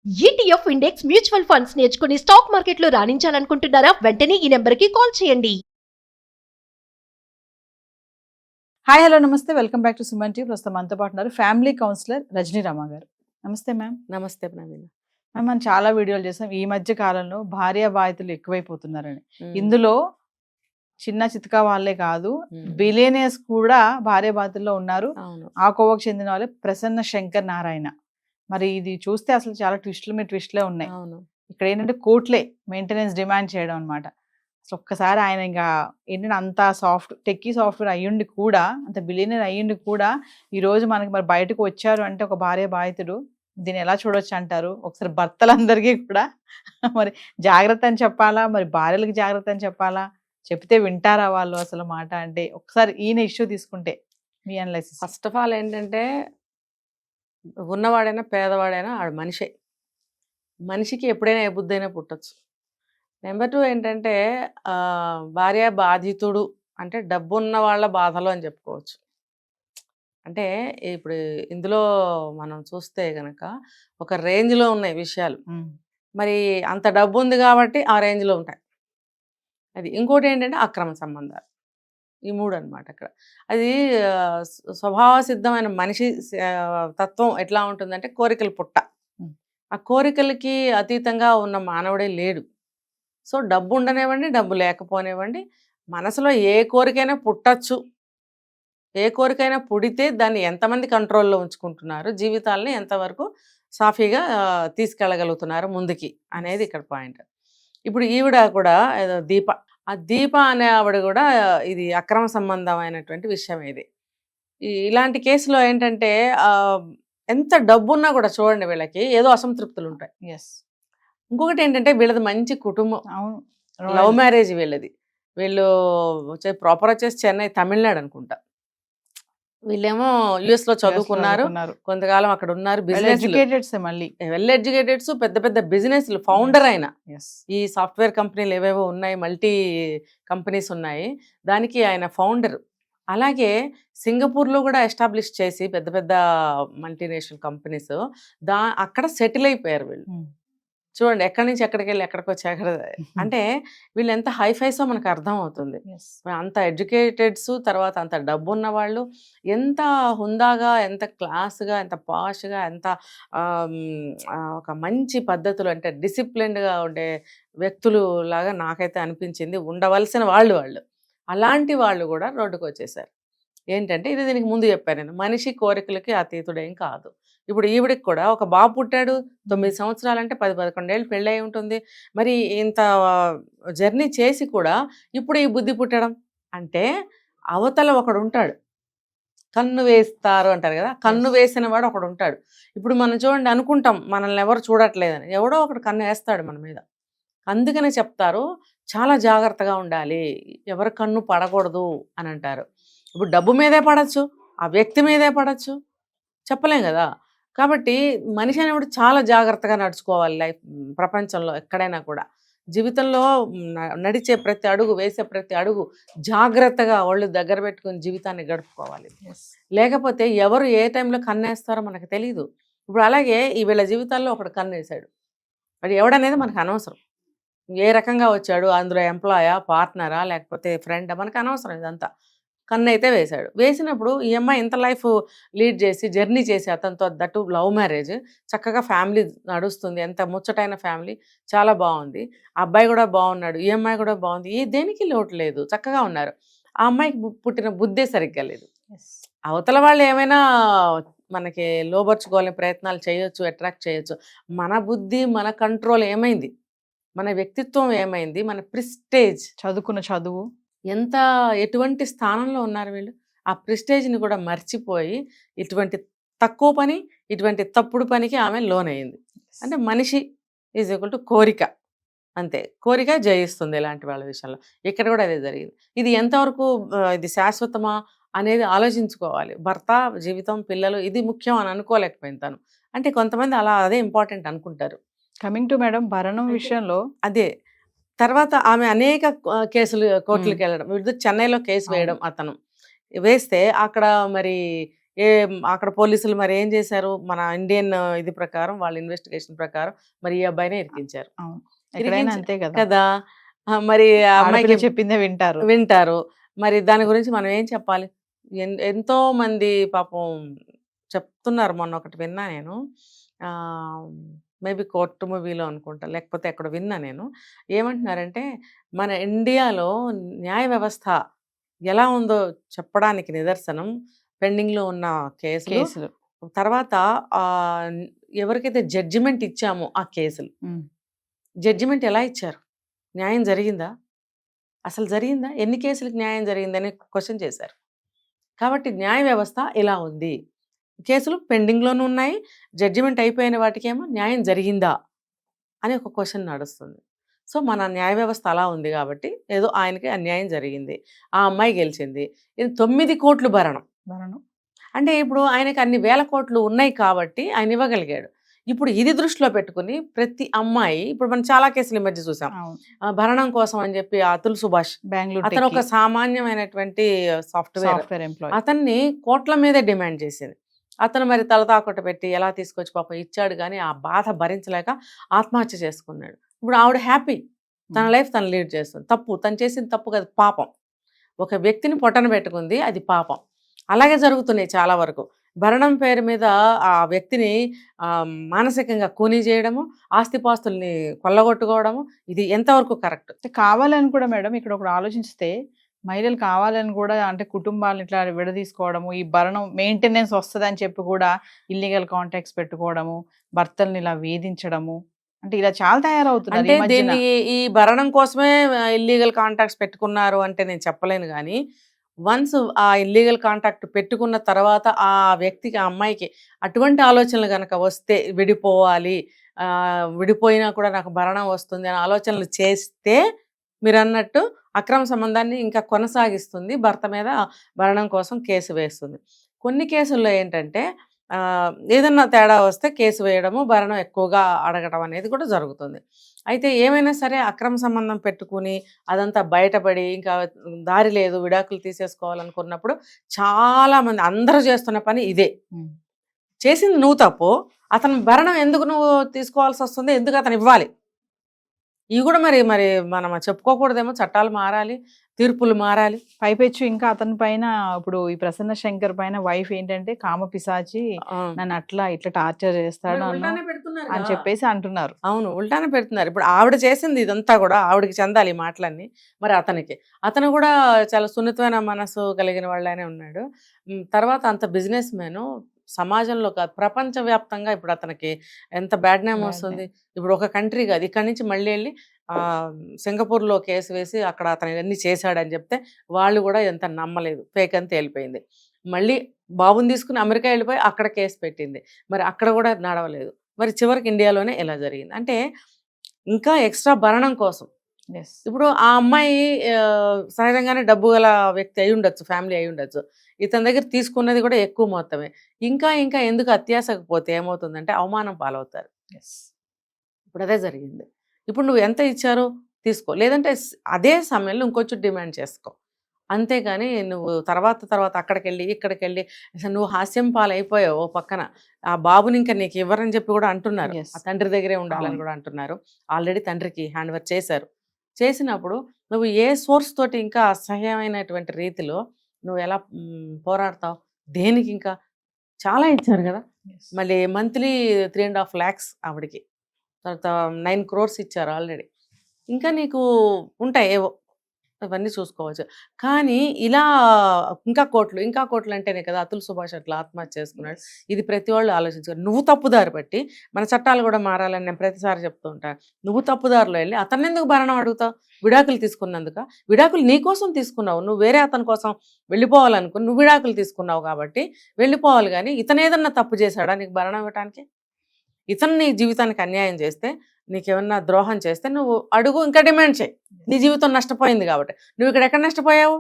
ETF index mutual funds నేర్చుకుని stock మార్కెట్లో రాణించాలనుకుంటున్నారా? వెంటనే ఈ నెంబర్కి కాల్ చేయండి. హాయ్ హలో నమస్తే, welcome back to Suman TV. ప్రస్తుతం మనతో పాటు ఉన్నారు ఫ్యామిలీ కౌన్సిలర్ రజనీ రామ గారు. నమస్తే మ్యామ్. నమస్తే ప్రవీణ. మ్యామ్, మనం చాలా వీడియోలు చేసాం ఈ మధ్య కాలంలో భార్య బాధితులు ఎక్కువైపోతున్నారని. ఇందులో చిన్న చితకా వాళ్ళే కాదు, బిలియనియర్స్ కూడా భార్య బాధితుల్లో ఉన్నారు. ఆ కోవకు చెందిన వాళ్ళే ప్రసన్న శంకర్ నారాయణ. మరి ఇది చూస్తే అసలు చాలా ట్విస్ట్లే ఉన్నాయి. ఇక్కడ ఏంటంటే కోర్టులే మెయింటెనెన్స్ డిమాండ్ చేయడం అనమాట. అసలు ఒక్కసారి ఆయన ఇంకా ఏంటంటే అంత టెక్కీ సాఫ్ట్వేర్ అయ్యుండి కూడా, అంత బిలియనర్ అయ్యుండి కూడా ఈ రోజు మనకి మరి బయటకు వచ్చారు అంటే ఒక భార్య బాధితుడు, దీన్ని ఎలా చూడొచ్చు అంటారు? ఒకసారి భర్తలందరికీ కూడా మరి జాగ్రత్త అని చెప్పాలా, మరి భార్యలకు జాగ్రత్త అని చెప్పాలా, చెప్తే వింటారా వాళ్ళు అసలు మాట అంటే? ఒకసారి ఈయన ఇష్యూ తీసుకుంటే మీ అనలైసిస్. ఫస్ట్ ఆఫ్ ఆల్ ఏంటంటే, ఉన్నవాడైనా పేదవాడైనా ఆడు మనిషికి ఎప్పుడైనా ఏ బుద్ధి అయినా పుట్టచ్చు. నెంబర్ 2 ఏంటంటే, భార్య బాధితుడు అంటే డబ్బున్న వాళ్ళ బాధలు అని చెప్పుకోవచ్చు. అంటే ఇప్పుడు ఇందులో మనం చూస్తే కనుక ఒక రేంజ్లో ఉన్నాయి విషయాలు. మరి అంత డబ్బు ఉంది కాబట్టి ఆ రేంజ్లో ఉంటాయి. అది ఇంకోటి ఏంటంటే అక్రమ సంబంధాలు. ఈ 3 అనమాట అక్కడ. అది స్వభావ సిద్ధమైన మనిషి తత్వం ఎట్లా ఉంటుందంటే, కోరికలు పుట్ట. ఆ కోరికలకి అతీతంగా ఉన్న మానవుడే లేడు. సో డబ్బు ఉండనివ్వండి, డబ్బు లేకపోనివ్వండి, మనసులో ఏ కోరికైనా పుట్టచ్చు. ఏ కోరికైనా పుడితే దాన్ని ఎంతమంది కంట్రోల్లో ఉంచుకుంటున్నారు, జీవితాలని ఎంతవరకు సాఫీగా తీసుకెళ్ళగలుగుతున్నారు ముందుకి అనేది ఇక్కడ పాయింట్. ఇప్పుడు ఈవిడ కూడా ఏదో ఆ దీప అనే ఆవిడ కూడా ఇది అక్రమ సంబంధమైనటువంటి విషయం. ఇది ఇలాంటి కేసులో ఏంటంటే ఎంత డబ్బున్నా కూడా చూడండి వీళ్ళకి ఏదో అసంతృప్తులు ఉంటాయి. ఇంకొకటి ఏంటంటే, వీళ్ళది మంచి కుటుంబం, లవ్ మ్యారేజ్ వీళ్ళది. వీళ్ళు ప్రాపర్ వచ్చేసి చెన్నై, తమిళనాడు అనుకుంటా. వీళ్ళేమో US లో చదువుకున్నారు, కొంతకాలం అక్కడ ఉన్నారు. వెల్ ఎడ్యుకేటెడ్స్, పెద్ద పెద్ద బిజినెస్ ఫౌండర్ అయిన. ఈ సాఫ్ట్వేర్ కంపెనీలు ఏవేవో ఉన్నాయి, మల్టీ కంపెనీస్ ఉన్నాయి, దానికి ఆయన ఫౌండర్. అలాగే సింగపూర్లో కూడా ఎస్టాబ్లిష్ చేసి పెద్ద పెద్ద మల్టీనేషనల్ కంపెనీస్ అక్కడ సెటిల్ అయిపోయారు వీళ్ళు. చూడండి ఎక్కడి నుంచి ఎక్కడికి వెళ్ళి ఎక్కడికి వచ్చాక. అంటే వీళ్ళు ఎంత హైఫైసో మనకు అర్థం అవుతుంది. అంత ఎడ్యుకేటెడ్స్, తర్వాత అంత డబ్బు ఉన్న వాళ్ళు, ఎంత హుందాగా, ఎంత క్లాస్గా, ఎంత పాష్గా, ఎంత ఒక మంచి పద్ధతులు, అంటే డిసిప్లిన్డ్గా ఉండే వ్యక్తులు లాగా నాకైతే అనిపించింది. ఉండవలసిన వాళ్ళు అలాంటి వాళ్ళు కూడా రోడ్డుకు వచ్చేసారు. ఏంటంటే, ఇది దీనికి ముందు చెప్పాను నేను, మనిషి కోరికలకి అతీతుడేం కాదు. ఇప్పుడు ఈవిడికి కూడా ఒక బాబు పుట్టాడు, 9 సంవత్సరాలంటే 10-11 ఏళ్ళు పెళ్ళి అయి ఉంటుంది. మరి ఇంత జర్నీ చేసి కూడా ఇప్పుడు ఈ బుద్ధి పుట్టడం అంటే, అవతల ఒకడు ఉంటాడు, కన్ను వేస్తారు అంటారు కదా, కన్ను వేసిన వాడు ఒకడు ఉంటాడు. ఇప్పుడు మనం చూడండి అనుకుంటాం మనల్ని ఎవరు చూడట్లేదని, ఎవడో ఒకడు కన్ను వేస్తాడు మన మీద. అందుకనే చెప్తారు చాలా జాగ్రత్తగా ఉండాలి, ఎవరి కన్ను పడకూడదు అని అంటారు. ఇప్పుడు డబ్బు మీదే పడచ్చు, ఆ వ్యక్తి మీదే పడచ్చు, చెప్పలేం కదా. కాబట్టి మనిషి అనేవాడు చాలా జాగ్రత్తగా నడుచుకోవాలి లైఫ్, ప్రపంచంలో ఎక్కడైనా కూడా. జీవితంలో నడిచే ప్రతి అడుగు, వేసే ప్రతి అడుగు జాగ్రత్తగా ఒళ్ళు దగ్గర పెట్టుకుని జీవితాన్ని గడుపుకోవాలి. లేకపోతే ఎవరు ఏ టైంలో కన్నేస్తారో మనకు తెలియదు. ఇప్పుడు అలాగే ఈ వీళ్ళ జీవితాల్లో ఒకడు కన్నేసాడు, వాడు ఎవడనేది మనకు అనవసరం. ఏ రకంగా వచ్చాడు, అందులో ఎంప్లాయా, పార్ట్నరా, లేకపోతే ఫ్రెండా, మనకు అనవసరం. ఇదంతా కన్ను అయితే వేశాడు. వేసినప్పుడు ఈ అమ్మాయి ఇంత లైఫ్ లీడ్ చేసి జర్నీ చేసి అతనితో, దట్టు లవ్ మ్యారేజ్, చక్కగా ఫ్యామిలీ నడుస్తుంది, ఎంత ముచ్చటైన ఫ్యామిలీ, చాలా బాగుంది. ఆ అబ్బాయి కూడా బాగున్నాడు, ఈ అమ్మాయి కూడా బాగుంది, దేనికి లోటు లేదు, చక్కగా ఉన్నారు. ఆ అమ్మాయికి పుట్టిన బుద్ధే సరిగ్గా లేదు. అవతల వాళ్ళు ఏమైనా మనకి లోబర్చుకోవాలని ప్రయత్నాలు చేయొచ్చు, అట్రాక్ట్ చేయొచ్చు. మన బుద్ధి, మన కంట్రోల్ ఏమైంది, మన వ్యక్తిత్వం ఏమైంది, మన ప్రిస్టేజ్, చదువుకున్న చదువు, ఎంత ఎటువంటి స్థానంలో ఉన్నారు వీళ్ళు. ఆ ప్రిస్టేజ్ని కూడా మర్చిపోయి ఇటువంటి తక్కువ పని, ఇటువంటి తప్పుడు పనికి ఆమె లోన్ అయింది. అంటే మనిషి ఈజ్ ఈక్వల్ టు కోరిక, అంతే. కోరిక జయిస్తుంది ఇలాంటి వాళ్ళ విషయంలో. ఇక్కడ కూడా అదే జరిగింది. ఇది ఎంతవరకు ఇది శాశ్వతమా అనేది ఆలోచించుకోవాలి. భర్త, జీవితం, పిల్లలు ఇది ముఖ్యం అని అనుకోలేకపోయింది తను. అంటే కొంతమంది అదే ఇంపార్టెంట్ అనుకుంటారు. కమింగ్ టు మేడం భరణం విషయంలో అదే తర్వాత ఆమె అనేక కేసులు కోర్టులకు వెళ్ళడం, చెన్నైలో కేసు వేయడం, అతను వేస్తే అక్కడ మరి అక్కడ పోలీసులు మరి ఏం చేశారు, మన ఇండియన్ ఇది ప్రకారం వాళ్ళ ఇన్వెస్టిగేషన్ ప్రకారం మరి ఈ అబ్బాయినే ఇరికించారు అవును. ఎక్కడైనా అంతే కదా. కదా. మరి ఆ ఆడపిల్ల అమ్మాయికి చెప్పిందే వింటారు. వింటారు. మరి దాని గురించి మనం ఏం చెప్పాలి? ఎంతో మంది పాపం చెప్తున్నారు. మొన్న ఒకటి విన్నా నేను. మేబీ కోర్టు మూవీలో అనుకుంటా, లేకపోతే ఎక్కడ విన్నా నేను. ఏమంటున్నారంటే మన ఇండియాలో న్యాయ వ్యవస్థ ఎలా ఉందో చెప్పడానికి నిదర్శనం పెండింగ్లో ఉన్న కేసులు, తర్వాత ఎవరికైతే జడ్జిమెంట్ ఇచ్చామో ఆ కేసులు. జడ్జిమెంట్ ఎలా ఇచ్చారు? న్యాయం జరిగిందా? అసలు జరిగిందా? ఎన్ని కేసులకు న్యాయం జరిగిందని క్వశ్చన్ చేశారు. కాబట్టి న్యాయ వ్యవస్థ ఇలా ఉంది. కేసులు పెండింగ్లోనూ ఉన్నాయి, జడ్జిమెంట్ అయిపోయిన వాటికేమో న్యాయం జరిగిందా అని ఒక క్వశ్చన్ నడుస్తుంది. సో మన న్యాయ వ్యవస్థ అలా ఉంది కాబట్టి ఏదో ఆయనకి అన్యాయం జరిగింది, ఆ అమ్మాయి గెలిచింది. ఇది 9 కోట్లు భరణం. అంటే ఇప్పుడు ఆయనకి అన్ని వేల కోట్లు ఉన్నాయి కాబట్టి ఆయన ఇవ్వగలిగాడు. ఇప్పుడు ఇది దృష్టిలో పెట్టుకుని ప్రతి అమ్మాయి, ఇప్పుడు మనం చాలా కేసులు ఈ మధ్య చూసాం, భరణం కోసం అని చెప్పి అతుల్ సుభాష్ బెంగళూరు, అతను ఒక సామాన్యమైనటువంటి సాఫ్ట్వేర్ ఎంప్లాయీ, అతన్ని కోట్ల మీదే డిమాండ్ చేసింది. అతను మరి తలతాకొట్ట పెట్టి ఎలా తీసుకొచ్చి పాపం ఇచ్చాడు, కానీ ఆ బాధ భరించలేక ఆత్మహత్య చేసుకున్నాడు. ఇప్పుడు ఆవిడ హ్యాపీ, తన లైఫ్ తను లీడ్ చేస్తుంది. తప్పు తను చేసింది తప్పు కదా, పాపం. ఒక వ్యక్తిని పొట్టన పెట్టుకుంది, అది పాపం. అలాగే జరుగుతున్నాయి చాలా వరకు. భరణం పేరు మీద ఆ వ్యక్తిని మానసికంగా కూనీ చేయడము, ఆస్తిపాస్తుల్ని కొల్లగొట్టుకోవడము, ఇది ఎంతవరకు కరెక్ట్? కావాలని కూడా మేడం ఇక్కడ ఒకటి ఆలోచిస్తే, మహిళలు కావాలని కూడా అంటే కుటుంబాలను ఇట్లా విడదీసుకోవడము, ఈ భరణం మెయింటెనెన్స్ వస్తుందని చెప్పి కూడా ఇల్లీగల్ కాంటాక్ట్స్ పెట్టుకోవడము, భర్తల్ని ఇలా వేధించడము, అంటే ఇలా చాలా తయారవుతున్నారు. అంటే దీన్ని ఈ భరణం కోసమే ఇల్లీగల్ కాంటాక్ట్స్ పెట్టుకున్నారు అంటే నేను చెప్పలేను, కానీ వన్స్ ఆ ఇల్లీగల్ కాంటాక్ట్ పెట్టుకున్న తర్వాత ఆ వ్యక్తికి, ఆ అమ్మాయికి అటువంటి ఆలోచనలు కనుక వస్తే, విడిపోవాలి, విడిపోయినా కూడా నాకు భరణం వస్తుంది అనే ఆలోచనలు చేస్తే మీరు అన్నట్టు అక్రమ సంబంధాన్ని ఇంకా కొనసాగిస్తుంది, భర్త మీద భరణం కోసం కేసు వేస్తుంది. కొన్ని కేసుల్లో ఏంటంటే ఏదన్నా తేడా వస్తే కేసు వేయడము, భరణం ఎక్కువగా అడగడం అనేది కూడా జరుగుతుంది. అయితే ఏమైనా సరే అక్రమ సంబంధం పెట్టుకుని అదంతా బయటపడి ఇంకా దారి లేదు, విడాకులు తీసేసుకోవాలనుకున్నప్పుడు చాలామంది, అందరూ చేస్తున్న పని ఇదే. చేసింది నువ్వు తప్పు, అతను భరణం ఎందుకు నువ్వు తీసుకోవాల్సి వస్తుంది, ఎందుకు అతను ఇవ్వాలి? ఇవి కూడా మరి మనం చెప్పుకోకూడదేమో, చట్టాలు మారాలి, తీర్పులు మారాలి. పైపెచ్చు ఇంకా అతని పైన ఇప్పుడు ఈ ప్రసన్న శంకర్ పైన వైఫ్ ఏంటంటే కామ పిశాచి, నన్ను అట్లా ఇట్లా టార్చర్ చేస్తాడు అని చెప్పేసి అంటున్నారు. అవును, ఉల్టానే పెడుతున్నారు. ఇప్పుడు ఆవిడ చేసింది ఇదంతా కూడా ఆవిడకి చెందాలి ఈ మాటలన్నీ. మరి అతను కూడా చాలా సున్నితమైన మనసు కలిగిన వాళ్ళనే ఉన్నాడు. తర్వాత అంత బిజినెస్ మ్యాను, సమాజంలో కాదు ప్రపంచవ్యాప్తంగా ఇప్పుడు అతనికి ఎంత బ్యాడ్ నేమ్ వస్తుంది. ఇప్పుడు ఒక కంట్రీ కాదు, ఇక్కడి నుంచి మళ్ళీ వెళ్ళి సింగపూర్లో కేసు వేసి అక్కడ అతను ఇవన్నీ చేశాడని చెప్తే వాళ్ళు కూడా ఎంత నమ్మలేదు, ఫేక్ అని తేలిపోయింది. మళ్ళీ బాబుని తీసుకుని అమెరికా వెళ్ళిపోయి అక్కడ కేసు పెట్టింది, మరి అక్కడ కూడా నడవలేదు. మరి చివరికి ఇండియాలోనే ఇలా జరిగింది. అంటే ఇంకా ఎక్స్ట్రా భరణం కోసం. ఇప్పుడు ఆ అమ్మాయి సహజంగానే డబ్బు గల వ్యక్తి అయి ఉండొచ్చు, ఫ్యామిలీ అయి ఉండొచ్చు, ఇతని దగ్గర తీసుకున్నది కూడా ఎక్కువ మొత్తమే. ఇంకా ఎందుకు అత్యాశకు పోతే ఏమవుతుందంటే అవమానం పాలవుతారు. ఇప్పుడు అదే జరిగింది. ఇప్పుడు నువ్వు ఎంత ఇచ్చారో తీసుకో, లేదంటే అదే సమయంలో ఇంకొంచెం డిమాండ్ చేసుకో, అంతేగాని నువ్వు తర్వాత అక్కడికి వెళ్ళి ఇక్కడికి వెళ్ళి అసలు నువ్వు హాస్యం పాలైపోయావు. ఓ పక్కన ఆ బాబుని ఇంకా నీకు ఇవ్వరని చెప్పి కూడా అంటున్నారు, ఆ తండ్రి దగ్గరే ఉండాలని కూడా అంటున్నారు. ఆల్రెడీ తండ్రికి హ్యాండ్ ఓవర్ చేశారు. చేసినప్పుడు నువ్వు ఏ సోర్స్ తోటి ఇంకా అసహ్యమైనటువంటి రీతిలో నువ్వు ఎలా పోరాడతావు? దేనికి? ఇంకా చాలా ఇచ్చారు కదా, మళ్ళీ మంత్లీ 3.5 lakhs ఆవిడికి, తర్వాత 9 crores ఇచ్చారు ఆల్రెడీ. ఇంకా నీకు ఉంటాయి ఏవో, ఇవన్నీ చూసుకోవచ్చు. కానీ ఇలా ఇంకా కోట్లు అంటేనే కదా అతుల్ సుభాష్ అట్లా ఆత్మహత్య చేసుకున్నాడు. ఇది ప్రతి వాళ్ళు ఆలోచించారు. నువ్వు తప్పుదారి బట్టి మన చట్టాలు కూడా మారాలని నేను ప్రతిసారి చెప్తూ ఉంటాను. నువ్వు తప్పుదారిలో వెళ్ళి అతన్ని ఎందుకు భరణం అడుగుతావు? విడాకులు తీసుకున్నందుక? విడాకులు నీ కోసం తీసుకున్నావు, నువ్వు వేరే అతని కోసం వెళ్ళిపోవాలనుకుని నువ్వు విడాకులు తీసుకున్నావు కాబట్టి వెళ్ళిపోవాలి. కానీ ఇతను ఏదన్నా తప్పు చేశాడా నీకు భరణం ఇవ్వడానికి? ఇతను నీ జీవితానికి అన్యాయం చేస్తే, నీకేమన్నా ద్రోహం చేస్తే నువ్వు అడుగు, ఇంకా డిమాండ్ చేయి. నీ జీవితం నష్టపోయింది కాబట్టి. నువ్వు ఇక్కడ ఎక్కడ నష్టపోయావు?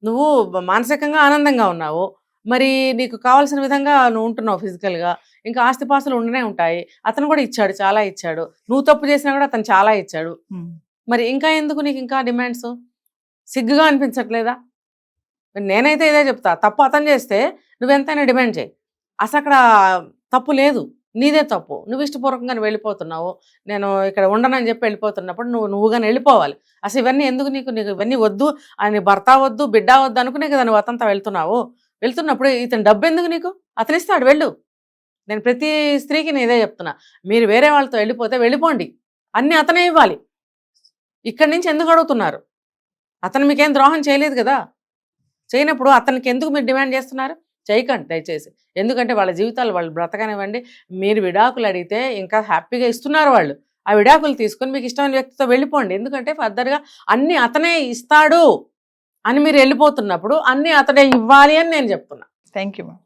నువ్వు మానసికంగా ఆనందంగా ఉన్నావు, మరి నీకు కావాల్సిన విధంగా నువ్వు ఉంటున్నావు ఫిజికల్గా, ఇంకా ఆస్తిపాస్తులు ఉండనే ఉంటాయి. అతను కూడా ఇచ్చాడు, చాలా ఇచ్చాడు. నువ్వు తప్పు చేసినా కూడా అతను చాలా ఇచ్చాడు. మరి ఇంకా ఎందుకు నీకు ఇంకా డిమాండ్స్? సిగ్గుగా అనిపించట్లేదా? నేనైతే ఇదే చెప్తా, తప్పు అతను చేస్తే నువ్వెంతైనా డిమాండ్ చేయి, అసలు అక్కడ తప్పు లేదు, నీదే తప్పు. నువ్వు ఇష్టపూర్వకంగానే వెళ్ళిపోతున్నావు, నేను ఇక్కడ ఉండనని చెప్పి వెళ్ళిపోతున్నప్పుడు నువ్వు కానీ వెళ్ళిపోవాలి. అసలు ఇవన్నీ ఎందుకు నీకు ఇవన్నీ వద్దు అని, భర్త వద్దు బిడ్డ వద్దు అనుకునే కదా నువ్వు అతనితో వెళ్తున్నప్పుడు ఇతను డబ్బు ఎందుకు నీకు? అతను ఇస్తాడు, వెళ్ళు. నేను ప్రతి స్త్రీకి నేను ఇదే చెప్తున్నా, మీరు వేరే వాళ్ళతో వెళ్ళిపోతే వెళ్ళిపోండి, అన్నీ అతనే ఇవ్వాలి. ఇక్కడి నుంచి ఎందుకు అడుగుతున్నారు? అతను మీకేం ద్రోహం చేయలేదు కదా. చేయనప్పుడు అతనికి ఎందుకు మీరు డిమాండ్ చేస్తున్నారు? చేయకండి దయచేసి. ఎందుకంటే వాళ్ళ జీవితాలు వాళ్ళు బ్రతకనివ్వండి. మీరు విడాకులు అడిగితే ఇంకా హ్యాపీగా ఇస్తున్నారు వాళ్ళు. ఆ విడాకులు తీసుకొని మీకు ఇష్టమైన వ్యక్తితో వెళ్ళిపోండి. ఎందుకంటే ఫర్దర్గా అన్నీ అతనే ఇస్తాడు అని మీరు వెళ్ళిపోతున్నప్పుడు అన్నీ అతనే ఇవ్వాలి అని నేను చెప్తున్నా. Thank you ma'am.